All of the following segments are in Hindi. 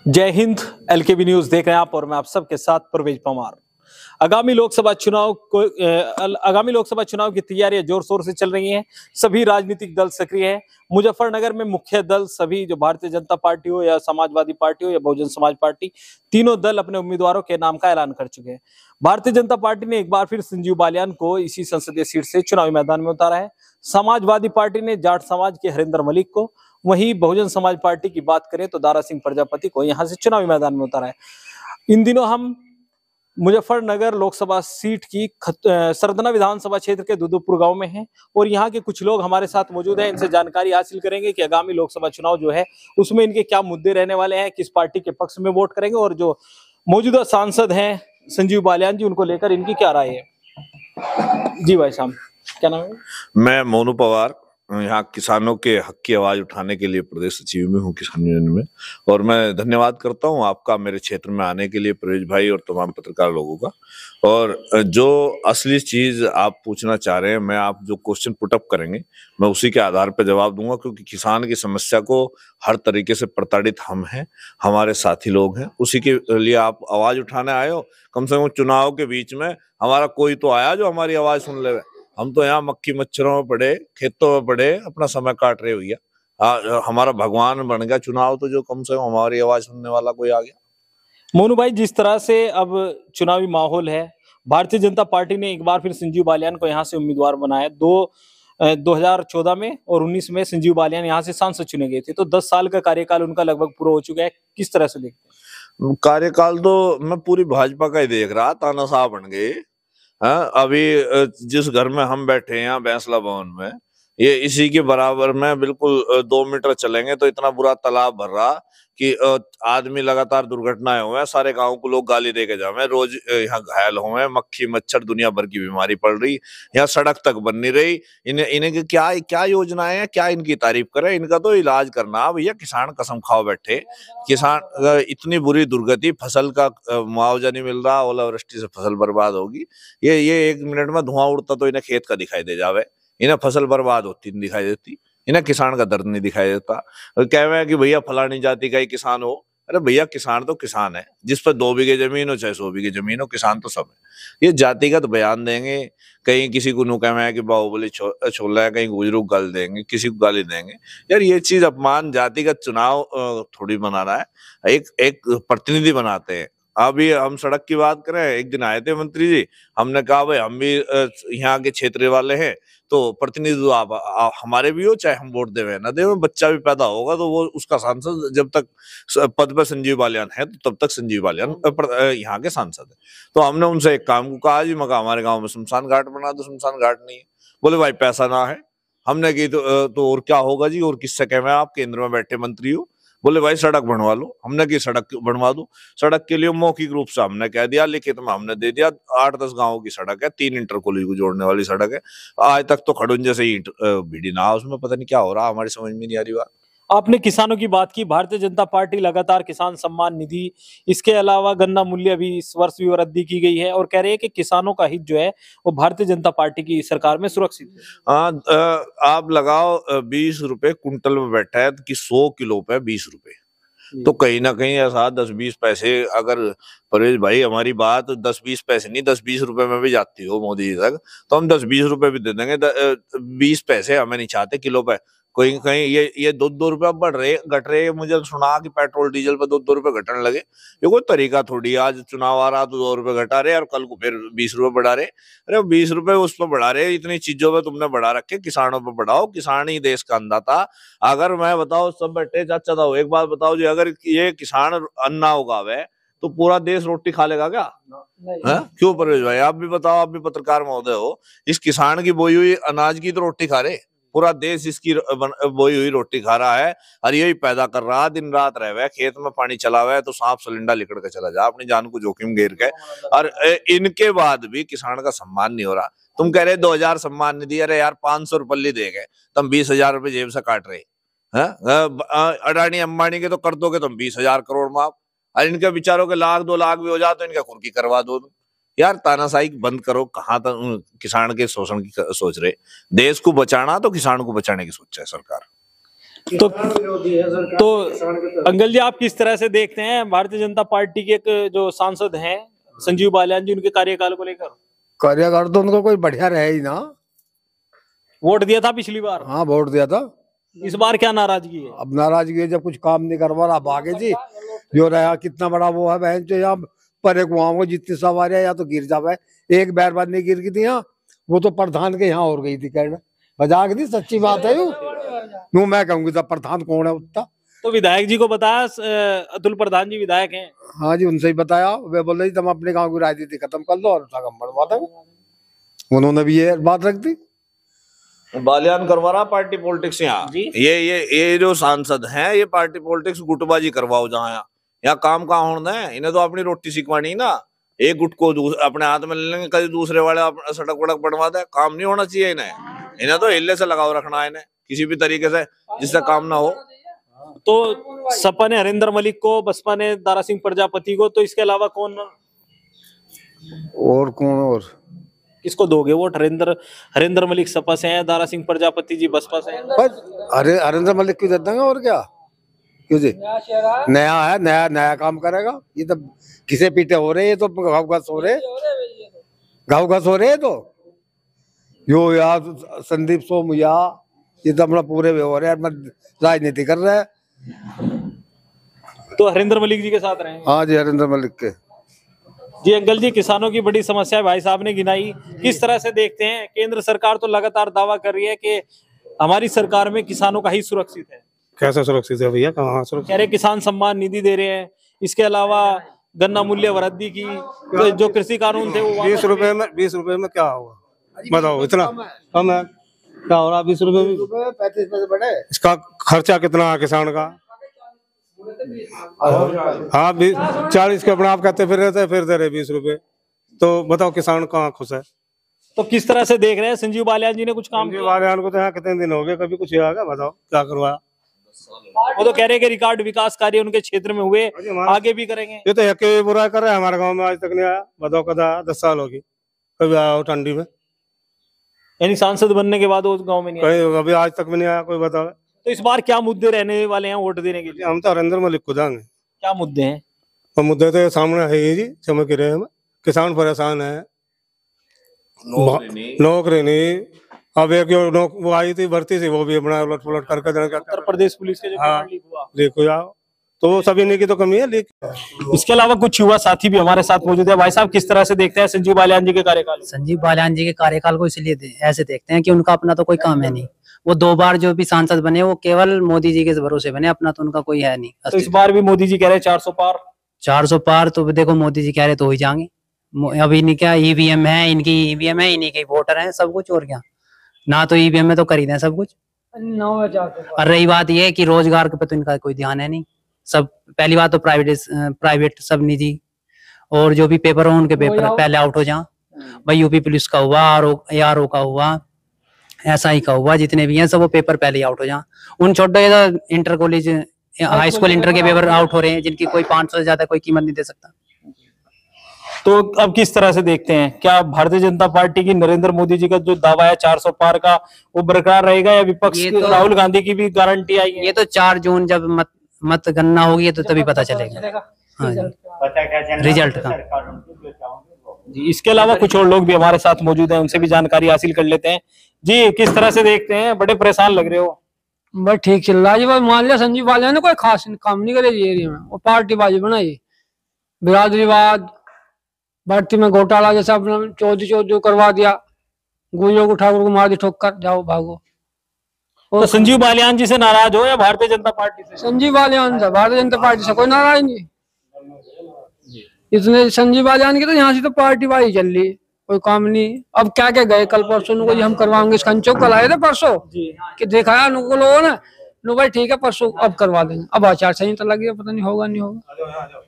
जय हिंद। एलकेबी न्यूज देख रहे हैं आप और मैं आप सबके साथ परवेज परमार। आगामी लोकसभा चुनाव की तैयारियां जोर शोर से चल रही हैं। सभी राजनीतिक दल सक्रिय हैं। मुजफ्फरनगर में मुख्य दल सभी, जो भारतीय जनता पार्टी हो या समाजवादी पार्टी हो या बहुजन समाज पार्टी, तीनों दल अपने उम्मीदवारों के नाम का ऐलान कर चुके हैं। भारतीय जनता पार्टी ने एक बार फिर संजीव बालियान को इसी संसदीय सीट से चुनावी मैदान में उतारा है। समाजवादी पार्टी ने जाट समाज के हरिंदर मलिक को, वहीं बहुजन समाज पार्टी की बात करें तो दारा सिंह प्रजापति को यहां से चुनावी मैदान में उतारा है। इन दिनों हम मुजफ्फरनगर लोकसभा सीट की सरदना विधानसभा क्षेत्र के दुदुपुर गांव में हैं और यहाँ के कुछ लोग हमारे साथ मौजूद हैं। इनसे जानकारी हासिल करेंगे कि आगामी लोकसभा चुनाव जो है उसमें इनके क्या मुद्दे रहने वाले हैं, किस पार्टी के पक्ष में वोट करेंगे और जो मौजूदा सांसद हैं संजीव बालियान जी, उनको लेकर इनकी क्या राय है। जी भाई साहब, क्या नाम है? मैं मोनू पवार, यहाँ किसानों के हक की आवाज उठाने के लिए प्रदेश सचिव में हूँ किसान यूनियन में। और मैं धन्यवाद करता हूँ आपका मेरे क्षेत्र में आने के लिए, प्रवेश भाई और तमाम पत्रकार लोगों का। और जो असली चीज आप पूछना चाह रहे हैं, मैं आप जो क्वेश्चन पुटअप करेंगे मैं उसी के आधार पर जवाब दूंगा, क्योंकि किसान की समस्या को हर तरीके से प्रताड़ित हम हैं, हमारे साथी लोग हैं, उसी के लिए आप आवाज उठाने आए हो। कम से कम चुनाव के बीच में हमारा कोई तो आया जो हमारी आवाज सुन ले। हम तो यहाँ मक्खी मच्छरों में पड़े, खेतों में पड़े अपना समय काट रहे भैया। हमारा भगवान बन गया चुनाव, तो जो कम से कम हमारी आवाज सुनने वाला कोई आ गया। मोनू भाई, जिस तरह से अब चुनावी माहौल है, भारतीय जनता पार्टी ने एक बार फिर संजीव बालियान को यहाँ से उम्मीदवार बनाया। 2014 में और 19 में संजीव बालियान यहाँ से सांसद चुने गए थे, तो 10 साल का कार्यकाल उनका लगभग पूरा हो चुका है। किस तरह से देखते हैं? कार्यकाल तो मैं पूरी भाजपा का ही देख रहा, तानाशाह बन गए। हाँ, अभी जिस घर में हम बैठे हैं यहाँ बैंसला भवन में, ये इसी के बराबर में बिल्कुल 2 मीटर चलेंगे तो इतना बुरा तालाब भर रहा कि आदमी लगातार दुर्घटनाएं हुए, सारे गांव को लोग गाली दे के जावे, रोज यहाँ घायल हुए, मक्खी मच्छर दुनिया भर की बीमारी पड़ रही, यहाँ सड़क तक बन नहीं रही। इन्हें क्या क्या योजनाएं हैं, क्या इनकी तारीफ करें? इनका तो इलाज करना भैया। किसान कसम खाओ बैठे, किसान इतनी बुरी दुर्गति, फसल का मुआवजा नहीं मिल रहा, ओलावृष्टि से फसल बर्बाद होगी। ये 1 मिनट में धुआं उड़ता तो इन्हें खेत का दिखाई दे जावे, इन्हें फसल बर्बाद होती नहीं दिखाई देती, इन्हें किसान का दर्द नहीं दिखाई देता। कह रहे हैं कि भैया फलानी जाति का ही किसान हो। अरे भैया, किसान तो किसान है, जिस पर 2 बीघे जमीन हो चाहे 100 बीघे जमीन हो, किसान तो सब है। ये जातिगत बयान देंगे, कहीं किसी को कह रहे हैं कि बाहुबली छोला है, कहीं गुजरू गाली देंगे, किसी को गाली देंगे। यार ये चीज अपमान, जातिगत चुनाव थोड़ी बनाना है। एक प्रतिनिधि बनाते हैं। अभी हम सड़क की बात करें, एक दिन आए थे मंत्री जी, हमने कहा भाई हम भी यहाँ के क्षेत्र वाले हैं, तो प्रतिनिधि आप हमारे भी हो, चाहे हम वोट देवे ना देवे, बच्चा भी पैदा होगा तो वो उसका सांसद, जब तक पद पर संजीव बालियान है तो तब तक संजीव बालियान यहाँ के सांसद है। तो हमने उनसे एक काम को कहा जी, मगा हमारे गाँव में शमशान घाट बना दो। शमशान घाट नहीं है, बोले भाई पैसा ना है। हमने की तो और क्या होगा जी, और किससे कह रहे हैं आप, केंद्र में बैठे मंत्री हो। बोले भाई सड़क बनवा लो। हमने की सड़क बनवा दो। सड़क के लिए मौखिक रूप से हमने कह दिया, लिखित में हमने दे दिया। 8-10 गांवों की सड़क है, 3 इंटर कॉलेज को जोड़ने वाली सड़क है। आज तक तो खड़ून जैसे ईंट भिड़ी ना, उसमें पता नहीं क्या हो रहा, हमारी समझ में नहीं आ रही बात। आपने किसानों की बात की। भारतीय जनता पार्टी लगातार किसान सम्मान निधि, इसके अलावा गन्ना मूल्य भी इस वर्ष भी वृद्धि की गई है और कह रहे हैं कि किसानों का हित जो है वो भारतीय जनता पार्टी की सरकार में सुरक्षित है। आप लगाओ 20 रुपए कुंटल में बैठा है कि 100 किलो पे 20 रुपए, तो कहीं ना कहीं ऐसा 10-20 पैसे, अगर परेश भाई हमारी बात 10-20 पैसे नहीं 10-20 रुपए में भी जाती हो मोदी जी तक, तो हम 10-20 रुपए भी दे देंगे। 20 पैसे हमें नहीं चाहते किलो पे। कोई कहीं ये 2-2 रुपए बढ़ रहे घट रहे। मुझे सुना कि पेट्रोल डीजल पे 2-2 रुपए घटने लगे। ये कोई तरीका थोड़ी, आज चुनाव आ रहा तो 2 रुपए घटा रहे और कल को फिर 20 रुपए बढ़ा रहे। अरे 20 रुपए उस पर बढ़ा रहे, इतनी चीजों पे तुमने बढ़ा रखे, किसानों पे बढ़ाओ। किसान ही देश का अन्नदाता। अगर मैं बताओ सब बैठे चाचा था, एक बात बताओ जी, अगर ये किसान अन्न उगावे तो पूरा देश रोटी खा लेगा क्या? क्यों परेश भाई, आप भी बताओ, आप भी पत्रकार महोदय हो। इस किसान की बोई हुई अनाज की तो रोटी खा रहे, पूरा देश इसकी बोई हुई रोटी खा रहा है और यही पैदा कर रहा है। दिन रात रह हुआ है, खेत में पानी चला हुआ है तो सांप सलिंडा लिकड़ के चला जा, अपनी जान को जोखिम घेर के। और इनके बाद भी किसान का सम्मान नहीं हो रहा। तुम कह रहे 2000 सम्मान निधि, अरे यार 500 रुपये देंगे, तुम 20,000 रुपये जेब से काट रहे। अडानी अंबानी के तो कर दोगे तुम 20,000 करोड़ माफ, और इनके विचारों के 1-2 लाख भी हो जाए तो इनका खुरकी करवा दो। यार तानाशाही बंद करो। कहाँ तक किसान के शोषण की सोच रहे? देश को बचाना तो किसान को बचाने की सोच है सरकार। तो अंकल जी, आप किस तरह से देखते हैं भारतीय जनता पार्टी के एक जो सांसद हैं संजीव बालियान जी, उनके कार्यकाल को लेकर? कार्यकाल तो उनको कोई बढ़िया रहे ही ना। वोट दिया था पिछली बार, हाँ वोट दिया था। इस बार क्या नाराजगी है? अब नाराजगी है, जब कुछ काम नहीं करवा रहा भागे जी। जो रहा कितना बड़ा वो है बहन जो यहाँ पर कुआं को जितनी सवारियां या तो गिर जावे। एक बैर बाद नहीं गिर गई थी यहाँ, वो तो प्रधान के यहाँ और गई थी कहना। मजाक नहीं, सच्ची बात है यूं मैं कहूंगी तब प्रधान कौन है उतना। तो विधायक जी को बताया, अतुल प्रधान जी विधायक हैं। हाँ जी, उनसे ही बताया। वे बोल रही तुम अपने गाँव की राजनीति खत्म कर दो और काम बढ़वा दो। उन्होंने भी ये बात रख दी। बालियान करवा रहा पार्टी पॉलिटिक्स यहाँ। ये जो सांसद हैं ये पार्टी पॉलिटिक्स गुटबाजी करवाओ जहाँ यहाँ काम कहाँ होना है। इन्हें तो अपनी रोटी सिखवानी ना। एक गुट को अपने हाथ में ले लेंगे, कभी दूसरे वाले सड़क वड़क बनवा दे। काम नहीं होना चाहिए इन्हें तो हिले से लगाव रखना है इन्हें किसी भी तरीके से, जिससे काम ना हो। तो सपा ने हरिंदर मलिक को, बसपा ने दारा सिंह प्रजापति को, तो इसके अलावा कौन और किसको दोगे वोट? हरिंदर मलिक सपा से हैं, दारा सिंह प्रजापति जी बसपा से हैं। अरे हरिंदर मलिक क्यों दे देंगे, और क्या क्यों जी? नया है, नया काम करेगा। ये तो किसे पीटे हो रहे, ये तो घाव घास हो रहे तो यो यार संदीप सोमया, ये तो अपना पूरे हो रहे हैं, राजनीति कर रहे हैं। तो हरिंदर मलिक जी के साथ रहे? हाँ जी, हरिंदर मलिक के। जी अंकल जी, किसानों की बड़ी समस्या भाई साहब ने गिनाई, किस तरह से देखते हैं? केंद्र सरकार तो लगातार दावा कर रही है कि हमारी सरकार में किसानों का ही सुरक्षित है। कैसा सुरक्षित है भैया? कहाँ सुरक्षित? कह रहे किसान सम्मान निधि दे रहे हैं, इसके अलावा गन्ना मूल्य वृद्धि की, जो कृषि कानून थे वो 20 रुपए में क्या होगा बताओ? इतना कम है, क्या हो रहा? 20 रुपए में 35 पैसे बढ़े। इसका खर्चा कितना है किसान का? हाँ 40 के अपने आप कहते फिर रहते, फिर दे रहे 20 रुपए। तो बताओ किसान कहाँ खुश है? तो किस तरह से देख रहे हैं? संजीव बालियान जी ने कुछ काम संजीव बालियान को तो यहाँ कितने दिन हो गए, कभी कुछ आएगा? बताओ क्या करवाया? वो तो कह रहे हैं कि रिकॉर्ड विकास कार्य उनके क्षेत्र में हुए, आगे भी करेंगे। ये तो एक बुराई कर रहे हैं, हमारे गाँव में आज तक नहीं आया। बताओ कदा 10 साल होगी कभी आया हो ठंडी में? यानी सांसद बनने के बाद उस गाँव में नहीं कहीं अभी आज तक भी नहीं आया कोई। बताओ तो इस बार क्या मुद्दे रहने वाले हैं वोट देने के लिए? हम तो हरिंदर मलिक को देंगे। क्या मुद्दे हैं? तो मुद्दे तो सामने है ही जी, चमक रहे हैं। किसान परेशान है, नौकरी नहीं। अब एक वो आई थी भर्ती से, वो भी अपना उलट पुलट करके उत्तर प्रदेश पुलिस के जो पेपर लीक हुआ, देखो यार, तो सभी ने की तो कमी है लीक। इसके अलावा कुछ युवा साथी भी हमारे साथ मौजूद है। भाई साहब, किस तरह से देखते हैं संजीव बालियान जी के कार्यकाल? संजीव बालियान जी के कार्यकाल को इसलिए ऐसे देखते हैं कि उनका अपना तो कोई काम है नहीं। वो 2 बार जो भी सांसद बने वो केवल मोदी जी के भरोसे बने, अपना तो उनका कोई है नहीं। तो इस बार भी मोदी जी कह रहे हैं 400 पार। 400 पार तो देखो मोदी जी कह रहे तो हो ही जाएंगे। अभी इन्हीं क्या ईवीएम है, इनकी ईवीएम है, इन्हीं के वोटर हैं सब कुछ, और क्या ना तो ईवीएम में तो कर ही दें सब कुछ। और रही बात ये कि रोजगार के पे तो इनका कोई ध्यान है नहीं। सब पहली बात तो प्राइवेट सब निजी, और जो भी पेपर हो उनके पेपर पहले आउट हो जाए। भाई यूपी पुलिस का हुआ, ARO का हुआ, SI का हुआ, जितने भी हैं सब वो पेपर पहले ही आउट हो जाए। उन छोटे inter college high school inter के पेपर आउट हो रहे हैं, जिनकी कोई 500 से ज्यादा कोई कीमत नहीं दे सकता। तो अब किस तरह से देखते हैं, क्या भारतीय जनता पार्टी की नरेंद्र मोदी जी का जो दावा है 400 पार का वो बरकरार रहेगा, या विपक्ष तो राहुल गांधी की भी गारंटी आई है? ये तो 4 जून जब मत गणना होगी तो तभी पता चलेगा। हाँ जी, रिजल्ट का। जी, इसके अलावा कुछ और लोग भी हमारे साथ मौजूद हैं, उनसे भी जानकारी हासिल कर लेते हैं। जी, किस तरह से देखते हैं? बड़े परेशान लग रहे हो। बस ठीक चल रहा है जी। बस मान लिया संजीव बालियान ने कोई खास काम नहीं करे एरिया में, वो पार्टीबाजी बनाई, बिरादरीवाद, भर्ती में घोटाला जैसा अपना चौधरी करवा दिया, गुजरों को ठाकुर को मार दी ठोकर, जाओ भागो। तो संजीव बालियान जी से नाराज हो या भारतीय जनता पार्टी से? संजीव बालियान से, भारतीय जनता पार्टी से कोई नाराज नहीं। इतने संजीव बालियान की तो यहाँ से तो पार्टीबाजी चल रही, कोई काम नहीं। अब क्या क्या गए कल परसों को हम करवाएंगे इसका अंचो, कल आए थे परसों कि दिखाया नुको लोगों ने, नो भाई ठीक है परसों अब करवा देंगे। अब आचार संहिता लगी है, पता नहीं होगा नहीं होगा।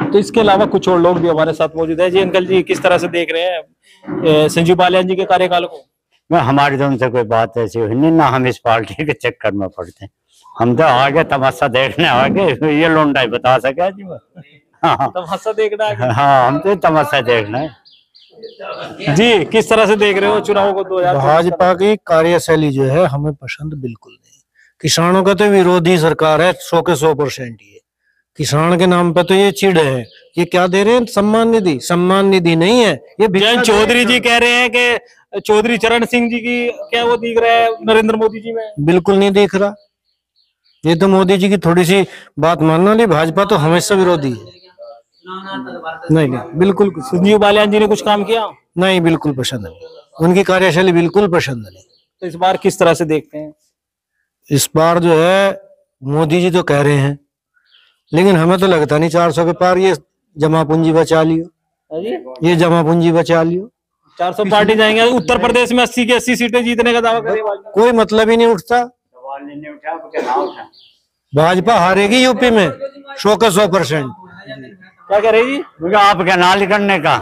तो इसके अलावा कुछ और लोग भी हमारे साथ मौजूद है। जी अंकल जी, किस तरह से देख रहे हैं संजीव बालियान जी के कार्यकाल को? हमारी तो उनसे कोई बात ऐसी हुई नहीं ना, हम इस पार्टी के चक्कर में पड़ते हैं। हम तो आगे तमाशा देखने आगे, ये लोंडा ही बता सके जी। हाँ, तमाशा देखना है। हाँ, हम तो तमाशा देखना है। जी, किस तरह से देख रहे हो चुनाव को? 2000 भाजपा की कार्यशैली जो है हमें पसंद बिल्कुल नहीं। किसानों का तो विरोधी सरकार है 100 के 100%। ये किसान के नाम पे तो ये चिढ़ है। ये क्या दे रहे हैं? सम्मान निधि। सम्मान निधि नहीं है ये। जयंत चौधरी जी कह रहे हैं कि चौधरी चरण सिंह जी की क्या वो दिख रहा है नरेंद्र मोदी जी में? बिल्कुल नहीं दिख रहा। ये तो मोदी जी की थोड़ी सी बात मानना नहीं। भाजपा तो हमेशा विरोधी है। नहीं बिल्कुल। संजीव बालियान जी ने कुछ काम किया? नहीं, बिल्कुल पसंद नहीं। उनकी कार्यशैली बिल्कुल पसंद नहीं। तो इस बार किस तरह से देखते हैं? इस बार जो है मोदी जी तो कह रहे हैं, लेकिन हमें तो लगता नहीं 400 के पार। ये जमा पूंजी बचा लियो, ये जमा पूंजी बचा लियो। 400 पार्टी जाएंगे। उत्तर प्रदेश में 80 की 80 सीटें जीतने का दावा करे। कोई मतलब ही नहीं उठता। भाजपा हारेगी यूपी में 100 का 100%। क्या करेगी? आपका ना लिखने का,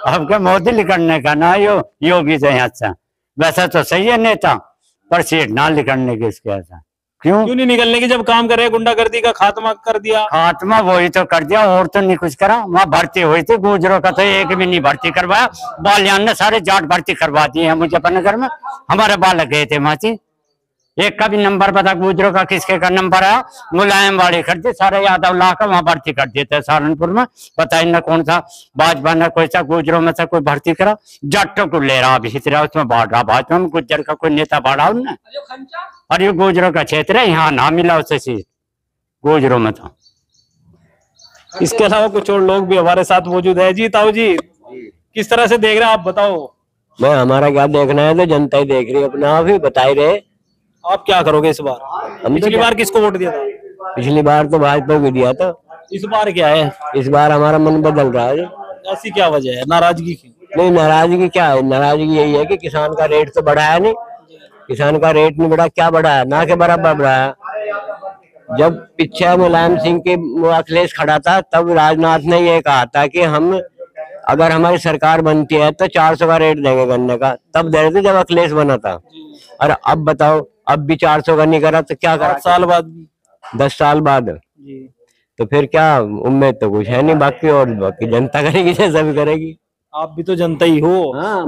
आपका मोदी लिखने का ना योगी से अच्छा। वैसा तो सही है नेता, पर सीट ना लिखने की इसके ऐसा क्यों नहीं निकलने की? जब काम करे गुंडागर्दी का खात्मा कर दिया। खात्मा वही तो कर दिया और तो नहीं कुछ करा। वहाँ भर्ती हुई थी गुजरों का तो एक भी नहीं भर्ती करवाया। बालियान ने सारे जाट भर्ती करवा दिए हैं मुजफ्फरनगर में। हमारे बालक गए थे वहां, एक का भी नंबर पता गुजरों का किसके का नंबर आया? मुलायम वाले कर दिए सारे यादव ला कर वहां भर्ती कर देते सहारनपुर में। बताइए ना कौन सा भाजपा ने कोई सा गुजरों में से कोई भर्ती करा? जाटों को ले रहा भीत रहा, उसमें बांट रहा। भाजपा में गुजर का कोई नेता बाढ़ा उनने? और ये गुजरों का क्षेत्र है, यहाँ ना मिला उसे सीट गुजरों में था। इसके अलावा कुछ और लोग भी हमारे साथ मौजूद है। जी ताऊ जी, किस तरह से देख रहे हैं आप बताओ? मैं हमारा क्या देखना है, तो जनता ही देख रही है अपना। आप ही बताए रहे आप क्या करोगे इस बार? पिछली बार किसको वोट दिया था? पिछली बार तो भाजपा को दिया था। इस बार क्या है? इस बार हमारा मन बदल रहा है। ऐसी क्या वजह है? नाराजगी की? नहीं, नाराजगी क्या है? नाराजगी यही है कि किसान का रेट तो बढ़ा है नहीं। किसान का रेट नहीं बढ़ा, क्या बढ़ा है? ना के बराबर बढ़ा है। जब पीछे मुलायम सिंह के अखिलेश खड़ा था, तब राजनाथ ने ये कहा था कि हम अगर हमारी सरकार बनती है तो 400 का रेट देंगे गन्ने का। तब दे रहे थे जब अखिलेश बना था। और अब बताओ, अब भी 400 का नहीं करा तो क्या करा? 8 साल बाद? 10 साल बाद तो फिर क्या उम्मीद तो कुछ है नहीं। बाकी जनता करेगी जैसा भी करेगी। आप भी तो जनता ही हो।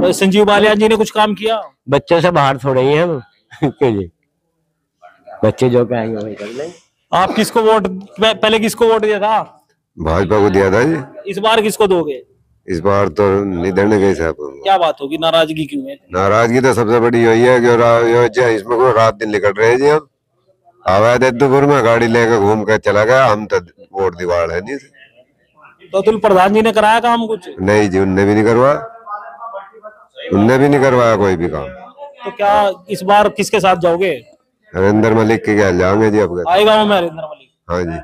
तो संजीव बालियान जी ने कुछ काम किया? बच्चों से बाहर थोड़े ही हम जी। बच्चे जो कहेंगे वही कर लेंगे। आप किसको वोट, पहले किसको वोट दिया था? भाजपा को दिया था जी। इस बार किसको दोगे? इस बार तो नहीं देने गए साहब। क्या बात होगी? नाराजगी क्यों है? नाराजगी तो सबसे बड़ी यही है कि इसमें कोई रात दिन निकल रहे जी। हम आवाज दुपुर में गाड़ी लेकर घूम कर चला गया। हम तो वोट दीवार है नहीं। तो अतुल प्रधान जी ने कराया काम कुछ? नहीं जी, उनने भी नहीं करवाया। उनने भी नहीं करवाया कोई भी काम। तो क्या इस बार किसके साथ जाओगे? नरेंद्र मलिक के क्या जाएंगे जी। अब आएगा वो नरेंद्र मलिक? हाँ जी।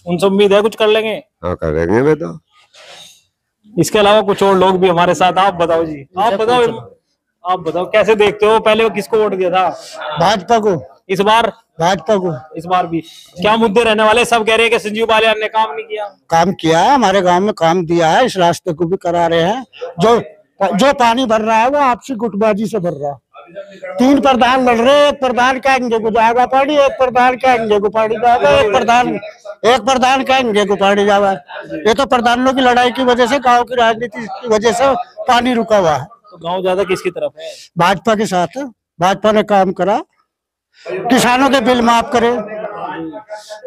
उनसे उम्मीद है कुछ कर लेंगे? हाँ करेंगे बेटा। इसके अलावा कुछ और लोग भी हमारे साथ। आप बताओ जी, आप बताओ कैसे देखते हो? पहले किसको वोट दिया था? भाजपा को। इस बार? भाजपा को। इस बार भी क्या मुद्दे रहने वाले? सब कह रहे हैं कि संजीव बालियान ने काम नहीं किया। काम किया है, हमारे गांव में काम दिया है। इस रास्ते को भी करा रहे हैं। जो पानी भर रहा है वो आपसी गुटबाजी से भर रहा है। 3 प्रधान लड़ रहे हैं। एक प्रधान कहेंगे को जाएगा पानी, एक प्रधान कहेंगे को पानी जाएगा, एक प्रधान कहेंगे को पानी जाएगा। ये तो प्रधानों की लड़ाई की वजह से, गांव की राजनीति की वजह से पानी रुका हुआ है। तो गांव ज्यादा किसकी तरफ है? भाजपा के साथ है। भाजपा ने काम करा, किसानों के बिल माफ करे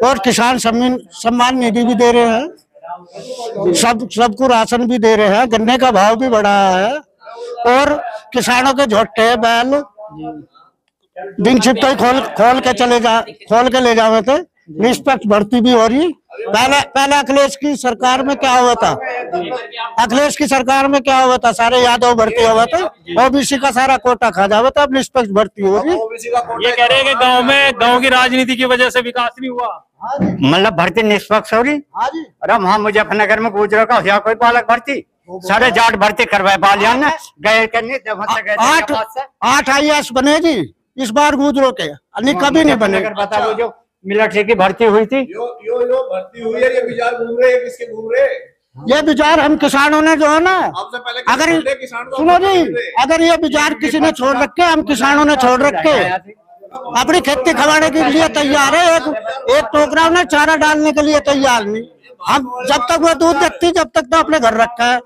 और किसान सम्मान निधि भी दे रहे हैं। सबको राशन भी दे रहे हैं। गन्ने का भाव भी बढ़ा है और किसानों के झोटे बैल दिन छिप तो खोल के ले जावे थे। निष्पक्ष भर्ती भी हो रही। पहले अखिलेश की सरकार में क्या हुआ था? अखिलेश की सरकार में क्या हुआ था? सारे यादव भर्ती हुआ था, ओबीसी का सारा कोटा खा जावा था। अब निष्पक्ष भर्ती हो रही। ये कह रहे हैं कि गांव की राजनीति की वजह से विकास नहीं हुआ। मतलब भर्ती निष्पक्ष हो रही? अरे वहाँ मुजफ्फरनगर में गुजरों का या कोई बालक भर्ती, सारे जाट भर्ती करवाए बालियान ने। गए करने 8 IAS बने जी इस बार गुजरों के, कभी नहीं बने। बता वो जो मिलिट्री की भर्ती हुई थी, भर्ती हुई है। ये विचार घूम रहे हैं, किसके घूम रहे? ये विचार हम किसानों ने जो है ना, अगर सुनो जी, अगर ये विचार किसी ने छोड़ रखे, हम किसानों ने छोड़ रखे। अपनी खेती खवाने के लिए तैयार है। एक टोकरा ने चारा डालने के लिए तैयार नहीं। हम जब तक वो दूध देती, जब तक तो अपने घर रखा है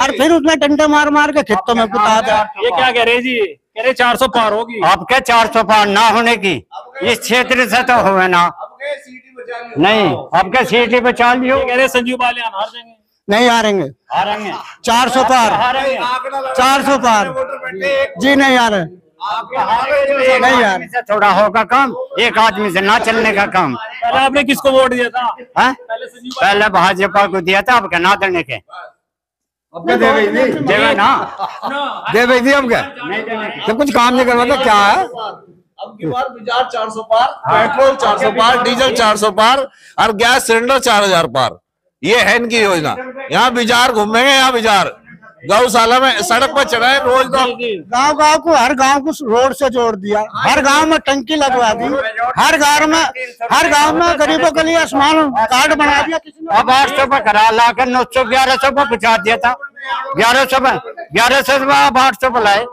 और फिर उसमें डंडे मार के खेतों में पुता दे। ये क्या कह रहे जी? कह रहे 400 पार होगी। अब क्या 400 पार ना होने की, इस क्षेत्र से तो हुए ना, नहीं अब क्या सीटी बचा लियो। कह रहे संजीव बालियान हार जाएंगे। नहीं हारेंगे, हारेंगे 400 पार, 400 पार जी, नहीं आ रहे, नहीं यार, से थोड़ा होगा काम, एक आदमी से ना चलने का काम। पहले आपने किसको वोट दिया था? पहले भाजपा को दिया था, अब क्या ना देने के देवे ना, दे भाई दी, अब क्या तो कुछ काम नहीं करवाता क्या है? अब की बार बाजार 400 पार, पेट्रोल 400 पार, डीजल 400 पार और गैस सिलेंडर 4000 पार। ये है इनकी योजना। यहाँ बाजार घूमेंगे, यहाँ बाजार गौशाला में सड़क पर चढ़ाए रोज। गांव गांव को, हर गांव को रोड से जोड़ दिया, हर गांव में टंकी लगवा दी, हर गांव में गरीबों के लिए आयुष्मान कार्ड बना दिया किसी ने। अब 800 पे करा ला कर 900 1100 पे पहुंचा दिया था, 1100 पे 800 पे लाए।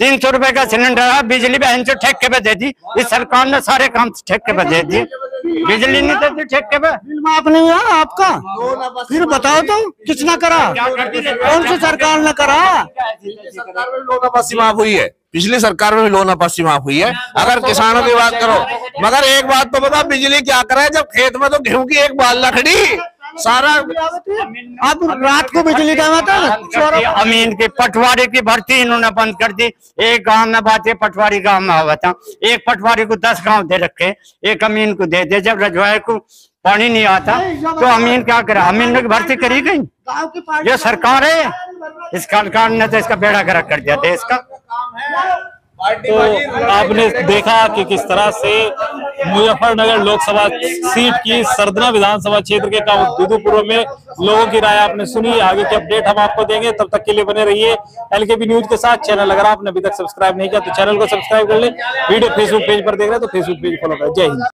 300 रुपए का सिलेंडर है, बिजली बहन से ठेके पे दे दी इस सरकार ने, सारे काम ठेके पे दे दिए, बिजली नहीं देती ठेके पे। बिल माफ नहीं हुआ आपका, फिर बताओ तो किसने करा, कौन सी सरकार ने करा? सरकार में लोन वापसी माफ हुई है, पिछली सरकार में भी लोन वापसी माफ हुई है। अगर किसानों की बात करो, मगर एक बात तो बता, बिजली क्या करे जब खेत में तो गेहूं की एक बाल लकड़ी सारा। अब रात को बिजली का अमीन की पटवारी की भर्ती इन्होंने बंद कर दी। एक गांव में बात है, पटवारी गांव में हुआ था, एक पटवारी को 10 गांव दे रखे, एक अमीन को दे दे। जब रजवाए को पानी नहीं आता तो अमीन क्या करे, अमीन ने भर्ती करी गई। ये सरकार है, इस सरकार ने तो इसका बेड़ा गर्क कर दिया देश का। तो आपने देखा कि किस तरह से मुजफ्फरनगर लोकसभा सीट की सरदना विधानसभा क्षेत्र के गांव दुदुपुर में लोगों की राय आपने सुनी। आगे की अपडेट हम आपको देंगे, तब तक के लिए बने रहिए एलकेबी न्यूज के साथ। चैनल अगर आपने अभी तक सब्सक्राइब नहीं किया तो चैनल को सब्सक्राइब कर ले। वीडियो फेसबुक पेज पर देख रहे हैं तो फेसबुक पेज फॉलो करें। जय हिंद।